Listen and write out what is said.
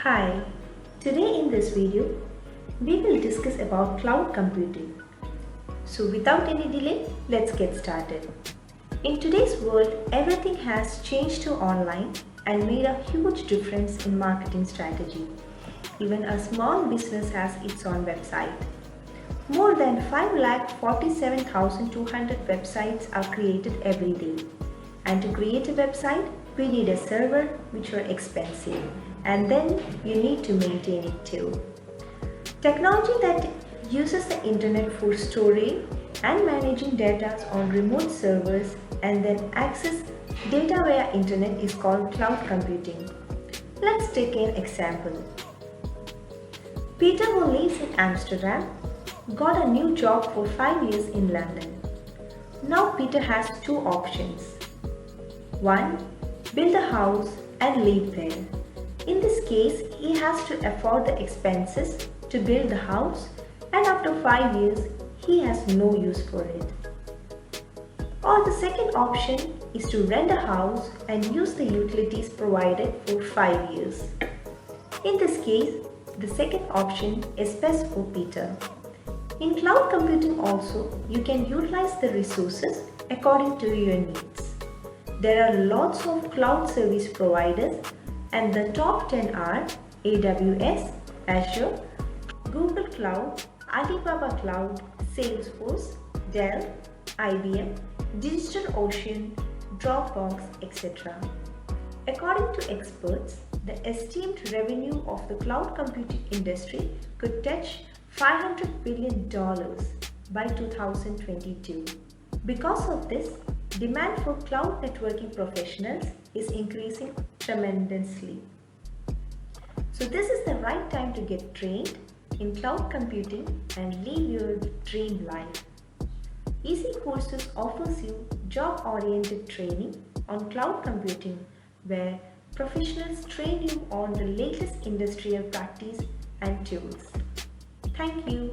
Hi, today in this video, we will discuss about cloud computing. So without any delay, let's get started. In today's world, everything has changed to online and made a huge difference in marketing strategy. Even a small business has its own website. More than 5,47,200 websites are created every day. And to create a website, we need a server, which are expensive, and then you need to maintain it too. Technology that uses the internet for storing and managing data on remote servers and then access data via internet is called cloud computing. Let's take an example. Peter, who lives in Amsterdam, got a new job for 5 years in London. Now Peter has two options. One, build a house and live there. In this case, he has to afford the expenses to build the house, and after 5 years, he has no use for it. Or the second option is to rent a house and use the utilities provided for 5 years. In this case, the second option is best for Peter. In cloud computing also, you can utilize the resources according to your needs. There are lots of cloud service providers, and the top 10 are AWS, Azure, Google Cloud, Alibaba Cloud, Salesforce, Dell, IBM, DigitalOcean, Dropbox, etc. According to experts, the estimated revenue of the cloud computing industry could touch $500 billion by 2022. Because of this, demand for cloud networking professionals is increasing tremendously. So this is the right time to get trained in cloud computing and live your dream life. Easy Courses offers you job-oriented training on cloud computing where professionals train you on the latest industrial practice and tools. Thank you.